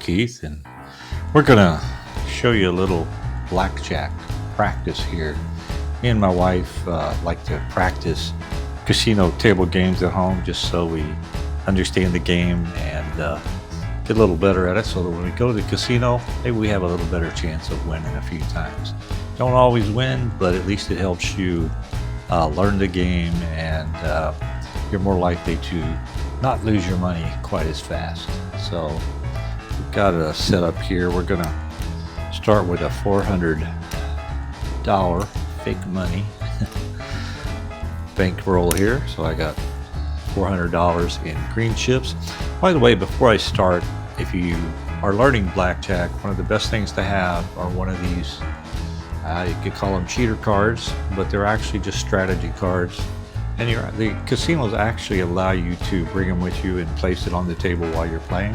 Keith, and we're gonna show you a little blackjack practice here. Me and my wife like to practice casino table games at home just so we understand the game and get a little better at it, so that when we go to the casino, maybe we have a little better chance of winning a few times. Don't always win, but at least it helps you learn the game, and you're more likely to not lose your money quite as fast. So we've got a setup here. We're gonna start with a $400 fake money bankroll here. So I got $400 in green chips. By the way, before I start, if you are learning blackjack, one of the best things to have are one of these, you could call them cheater cards, but they're actually just strategy cards. And the casinos actually allow you to bring them with you and place it on the table while you're playing.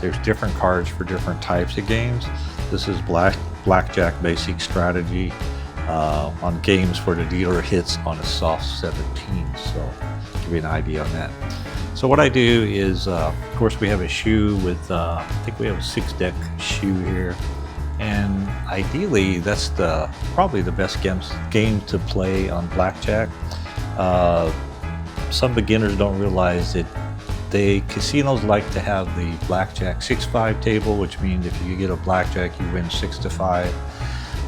There's different cards for different types of games. This is blackjack basic strategy on games where the dealer hits on a soft 17. So give you an idea on that. So what I do is, of course, we have a shoe with, I think we have a 6-deck shoe here. And ideally, that's probably the best game to play on blackjack. Some beginners don't realize that casinos like to have the blackjack 6-5 table, which means if you get a blackjack, you win 6-5.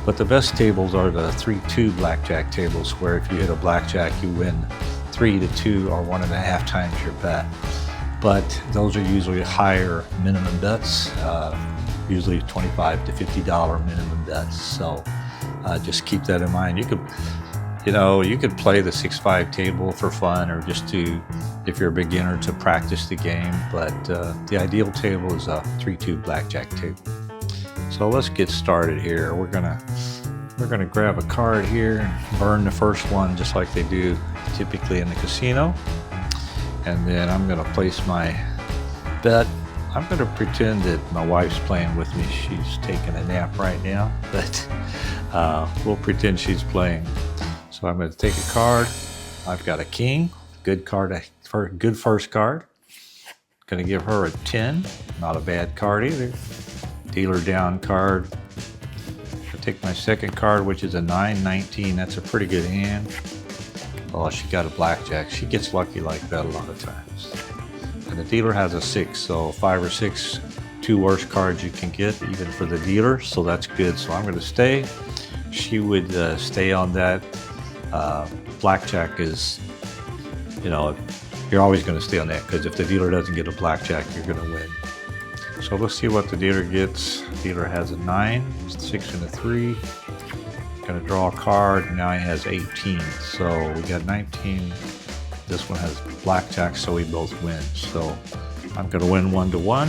But the best tables are the 3-2 blackjack tables, where if you hit a blackjack, you win 3-2 or 1.5 times your bet. But those are usually higher minimum bets, usually $25 to $50 minimum bets. So just keep that in mind. You could play the 6-5 table for fun, or just if you're a beginner, to practice the game. But the ideal table is a 3-2 blackjack table. So let's get started here. We're gonna grab a card here and burn the first one, just like they do typically in the casino. And then I'm gonna place my bet. I'm gonna pretend that my wife's playing with me. She's taking a nap right now, but we'll pretend she's playing. So I'm going to take a card. I've got a king, good card, good first card. Going to give her a 10, not a bad card either. Dealer down card. I'll take my second card, which is a 9, 19. That's a pretty good hand. Oh, she got a blackjack. She gets lucky like that a lot of times. And the dealer has a 6, so 5 or 6, 2 worst cards you can get, even for the dealer. So that's good. So I'm going to stay. She would stay on that. Blackjack is, you're always going to stay on that, because if the dealer doesn't get a blackjack, you're going to win. So let's see what the dealer gets. The dealer has a 9, 6 and a 3. Going to draw a card. Now he has 18. So we got 19. This one has blackjack, so we both win. So I'm going to win 1-1.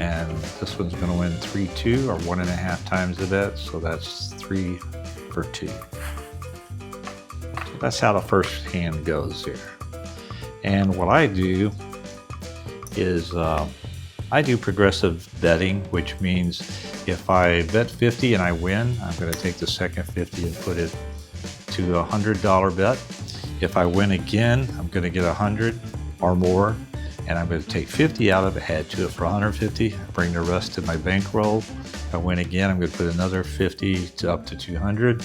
And this one's going to win 3-2, or 1.5 times the bet. So that's 3 for 2. That's how the first hand goes here. And what I do is I do progressive betting, which means if I bet 50 and I win, I'm going to take the second 50 and put it to a $100 bet. If I win again, I'm going to get 100 or more, and I'm going to take 50 out of it, add to it for 150, bring the rest to my bankroll. If I win again, I'm going to put another 50 to up to 200.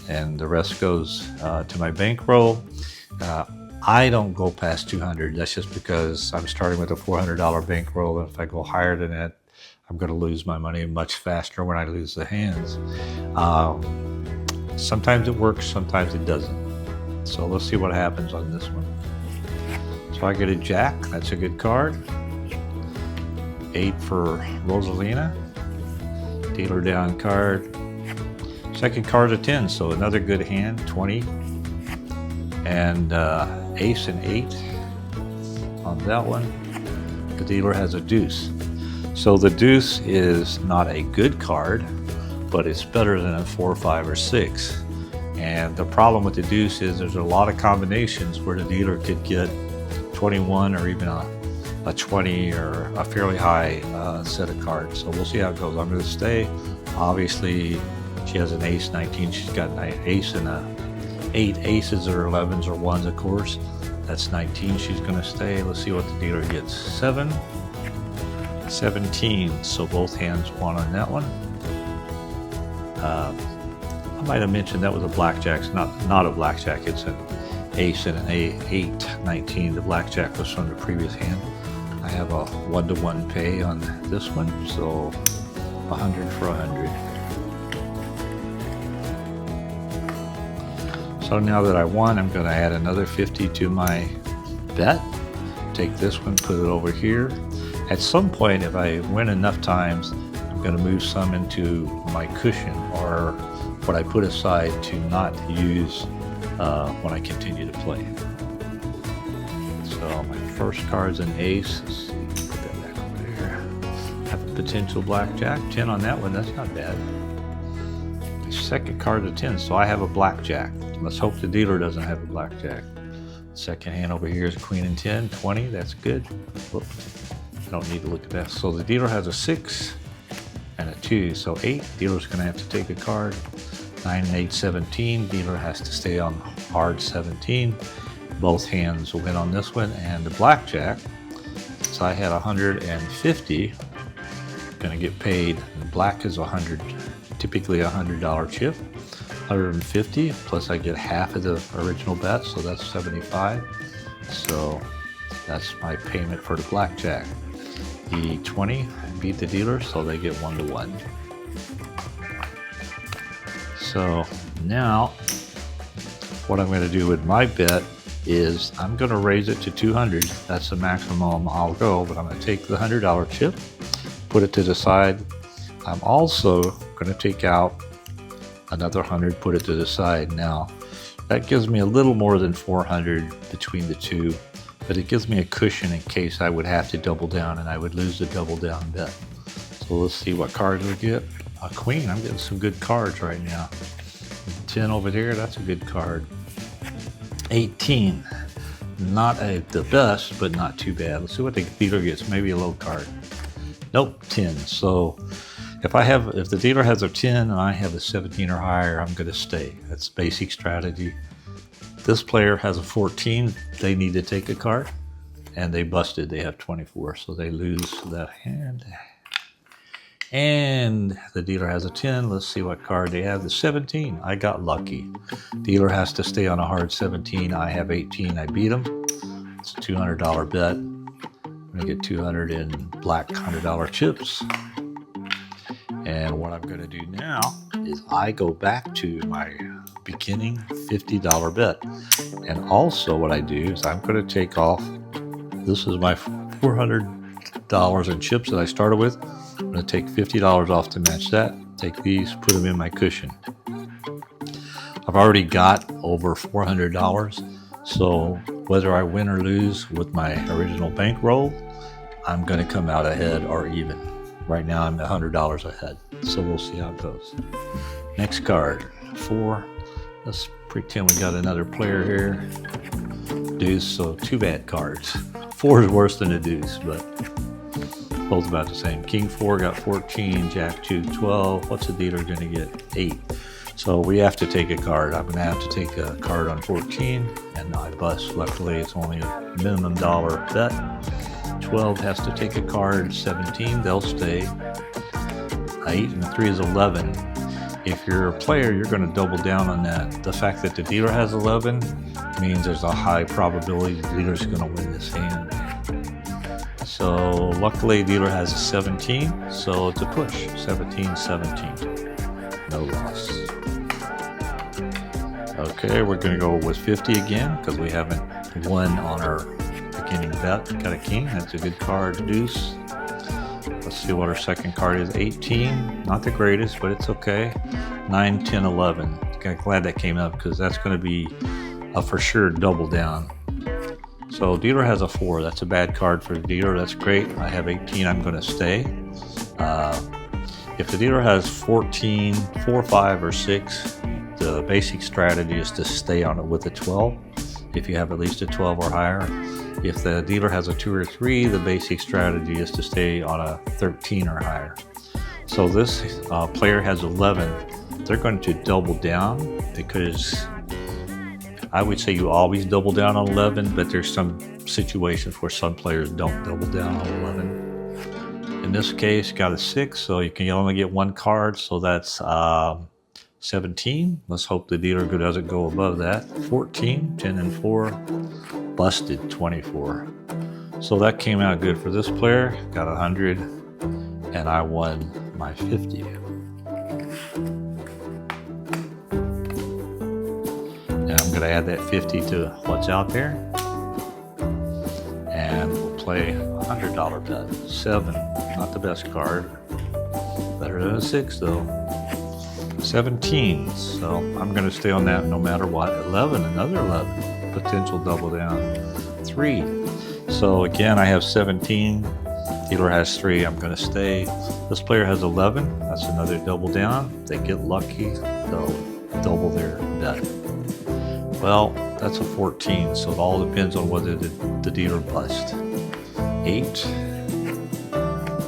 And the rest goes to my bankroll. I don't go past 200. That's just because I'm starting with a $400 bankroll, and if I go higher than that, I'm going to lose my money much faster when I lose the hands. Sometimes it works, sometimes it doesn't. So let's see what happens on this one. So I get a jack. That's a good card. 8 for Rosalina. Dealer down card. Second card's a 10, so another good hand, 20. And ace and 8 on that one. The dealer has a deuce. So the deuce is not a good card, but it's better than a 4, 5, or 6. And the problem with the deuce is there's a lot of combinations where the dealer could get 21 or even a 20 or a fairly high set of cards. So we'll see how it goes. I'm going to stay. Obviously, she has an ace, 19. She's got an ace and 8 aces or 11s or 1s, of course. That's 19. She's going to stay. Let's see what the dealer gets. 7. 17, so both hands won on that one. I might have mentioned that was a blackjack. It's not a blackjack, it's an ace and an A8, 19. The blackjack was from the previous hand. I have a 1-to-1 pay on this one, so 100 for 100. So now that I won, I'm going to add another 50 to my bet. Take this one, put it over here. At some point, if I win enough times, I'm going to move some into my cushion, or what I put aside to not use when I continue to play. So my first card's an ace. Let's see, put that back over there. Have a potential blackjack. 10 on that one, that's not bad. The second card's a 10, so I have a blackjack. Let's hope the dealer doesn't have a blackjack. Second hand over here is a queen and 10, 20, that's good. Whoop. I don't need to look at that. So the dealer has a 6 and a 2, so 8. Dealer's gonna have to take a card. 9 and 8, 17. Dealer has to stay on hard 17. Both hands will win on this one, and the blackjack, so I had 150, gonna get paid. Black is 100, typically $100 chip. 150 plus I get half of the original bet, so that's 75. So that's my payment for the blackjack. The 20 beat the dealer, so they get 1-to-1. So now what I'm going to do with my bet is I'm going to raise it to 200. That's the maximum I'll go, but I'm going to take the $100 chip, put it to the side. I'm also going to take out another 100, put it to the side. Now that gives me a little more than 400 between the two, but it gives me a cushion in case I would have to double down and I would lose the double down bet. So let's see what cards we get. A queen, I'm getting some good cards right now. 10 over there, that's a good card. 18, not the best, but not too bad. Let's see what the dealer gets, maybe a low card. Nope, 10. So if the dealer has a 10 and I have a 17 or higher, I'm going to stay. That's basic strategy. This player has a 14. They need to take a card, and they busted. They have 24, so they lose that hand. And the dealer has a 10. Let's see what card they have. The 17. I got lucky. Dealer has to stay on a hard 17. I have 18. I beat him. It's a $200 bet. I'm going to get 200 in black $100 chips. And what I'm going to do now is I go back to my beginning $50 bet. And also what I do is I'm going to take off, this is my $400 in chips that I started with. I'm going to take $50 off to match that. Take these, put them in my cushion. I've already got over $400. So whether I win or lose with my original bankroll, I'm going to come out ahead or even. Right now I'm $100 ahead, so we'll see how it goes. Next card, 4. Let's pretend we got another player here. Deuce, so 2 bad cards. 4 is worse than a deuce, but both about the same. King 4 got 14, Jack 2, 12. What's the dealer going to get? 8. So we have to take a card. I'm going to have to take a card on 14, and I bust. Luckily, it's only a minimum dollar bet. 12 has to take a card. 17, they'll stay. 8 and 3 is 11. If you're a player, you're going to double down on that. The fact that the dealer has 11 means there's a high probability the dealer's going to win this hand. So luckily, dealer has a 17, so it's a push. 17, 17. No loss. Okay, we're going to go with 50 again because we haven't won on our beginning bet. Got a king. That's a good card. Deuce. Let's see what our second card is. 18. Not the greatest, but it's okay. 9, 10, 11. Glad that came up because that's going to be a for sure double down. So dealer has a 4. That's a bad card for the dealer. That's great. I have 18. I'm going to stay. If the dealer has 14, 4, 5, or 6, the basic strategy is to stay on it with a 12. If you have at least a 12 or higher. If the dealer has a 2 or 3, the basic strategy is to stay on a 13 or higher. So this player has 11. They're going to double down because I would say you always double down on 11, but there's some situations where some players don't double down on 11. In this case, got a 6, so you can only get one card, so that's 17. Let's hope the dealer doesn't go above that. 14, 10 and 4, busted 24. So that came out good for this player. Got 100, and I won my 50. Now I'm going to add that 50 to what's out there, and we'll play a $100 bet. 7, not the best card. Better than a 6 though. 17, so I'm going to stay on that no matter what. 11, another 11, potential double down. 3, so again I have 17, dealer has 3, I'm going to stay. This player has 11, that's another double down. If they get lucky, they'll double their bet. Well, that's a 14, so it all depends on whether the dealer busts. 8,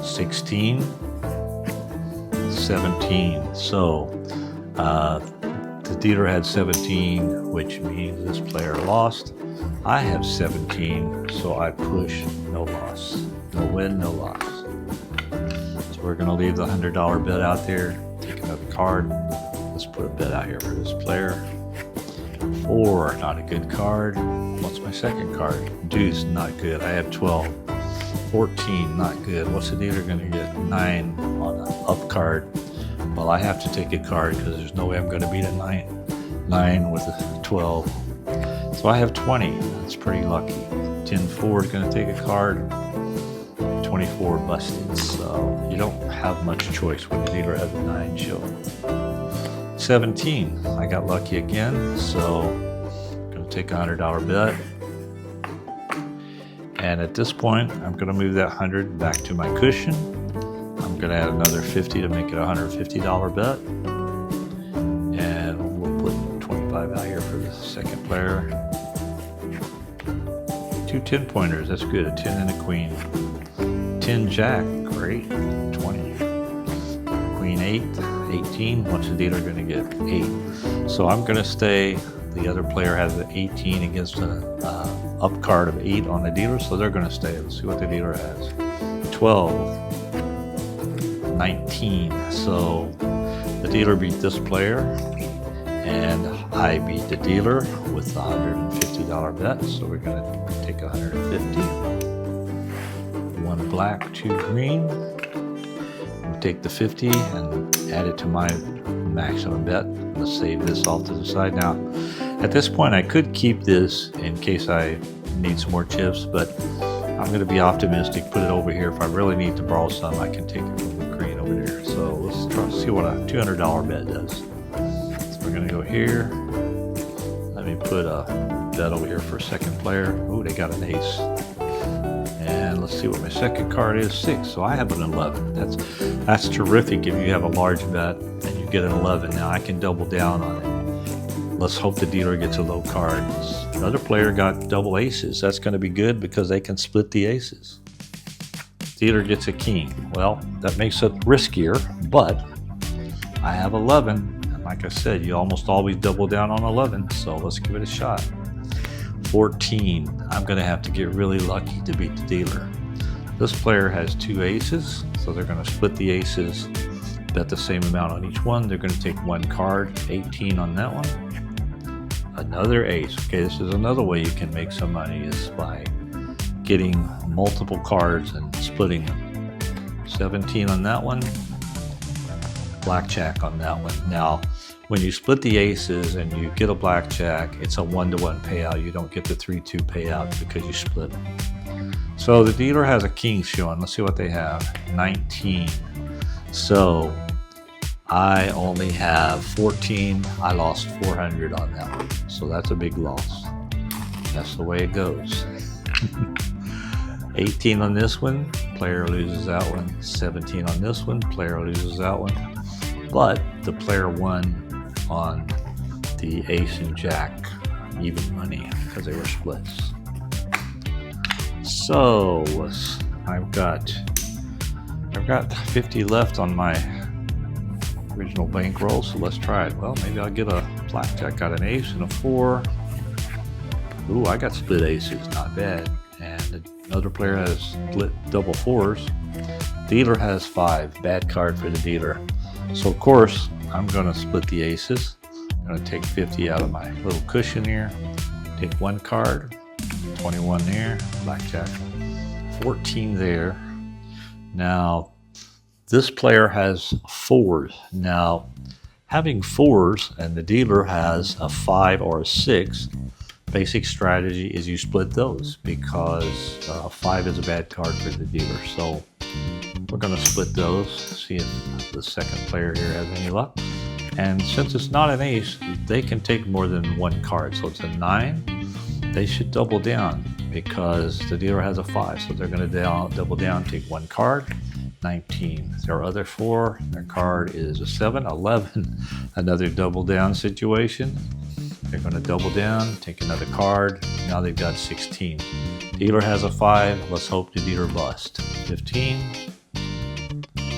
16, 17, so the dealer had 17, which means this player lost. I have 17, so I push no loss. No win, no loss. So we're going to leave the $100 bet out there, take another card. Let's put a bet out here for this player. 4, not a good card. What's my second card? Deuce, not good. I have 12. 14, not good. What's the dealer going to get? 9 on an up card. Well, I have to take a card because there's no way I'm going to beat a 9. 9 with a 12. So I have 20. That's pretty lucky. 10-4 is going to take a card. 24 busted. So you don't have much choice when the dealer has a 9 show. 17. I got lucky again. So I'm going to take a $100 bet. And at this point, I'm going to move that 100 back to my cushion. I'm going to add another 50 to make it a $150 bet. And we'll put 25 out here for the second player. 2 10-pointers, that's good. A 10 and a queen. 10 jack, great. 20. Queen 8, 18. What's the dealer going to get? 8. So I'm going to stay. The other player has an 18 against an up card of 8 on the dealer, so they're going to stay. Let's see what the dealer has. 12, 19. So the dealer beat this player, and I beat the dealer with the $150 bet. So we're going to take 150. 1 black, 2 green. We'll take the 50 and add it to my maximum bet. Let's save this off to the side. Now, at this point, I could keep this in case I need some more chips, but I'm going to be optimistic, put it over here. If I really need to borrow some, I can take it from the green over there. So let's try to see what a $200 bet does. So we're going to go here. Let me put a bet over here for a second player. Ooh, they got an ace. And let's see what my second card is. 6. So I have an 11. That's terrific if you have a large bet and you get an 11. Now I can double down on it. Let's hope the dealer gets a low card. Another player got double aces. That's going to be good because they can split the aces. Dealer gets a king. Well, that makes it riskier, but I have 11. And like I said, you almost always double down on 11, so let's give it a shot. 14. I'm going to have to get really lucky to beat the dealer. This player has 2 aces, so they're going to split the aces, bet the same amount on each one. They're going to take 1 card, 18 on that one. Another ace. Okay, this is another way you can make some money, is by getting multiple cards and splitting them. 17 on that one. Blackjack on that one. Now, when you split the aces and you get a blackjack, it's a 1-to-1 payout. You don't get the 3-2 payout because you split them. So the dealer has a king showing. Let's see what they have. 19. So I only have 14. I lost 400 on that one. So that's a big loss. That's the way it goes. 18 on this one, player loses that one. 17 on this one, player loses that one. But the player won on the ace and jack, even money, because they were splits. So I've got 50 left on my original bankroll, so let's try it. Well, maybe I'll get a blackjack. Got an ace and a 4. Ooh, I got split aces, not bad. And The other player has split double fours. Dealer has 5. Bad card for the dealer. So of course, I'm going to split the aces. I'm going to take 50 out of my little cushion here. Take 1 card. 21 there. Blackjack. 14 there. Now, this player has 4s. Now, having 4s and the dealer has a 5 or a 6, basic strategy is you split those because 5 is a bad card for the dealer. So we're going to split those, see if the second player here has any luck. And since it's not an ace, they can take more than 1 card. So it's a 9. They should double down because the dealer has a 5. So they're going to double down, take 1 card. 19. Their other 4, their card is a 7. 11, another double down situation. They're going to double down, take another card. Now they've got 16. Dealer has a 5. Let's hope the dealer bust. 15,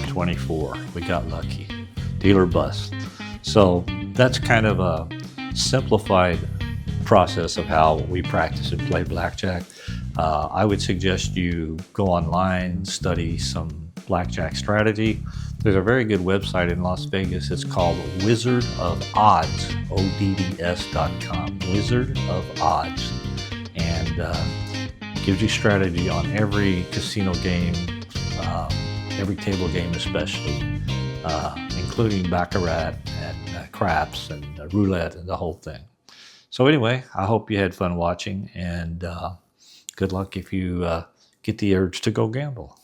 24. We got lucky. Dealer bust. So that's kind of a simplified process of how we practice and play blackjack. I would suggest you go online, study some blackjack strategy. There's a very good website in Las Vegas. It's called Wizard of Odds, odds.com. Wizard of Odds, and gives you strategy on every casino game, every table game especially, including baccarat and craps and roulette and the whole thing. So anyway, I hope you had fun watching, and good luck if you get the urge to go gamble.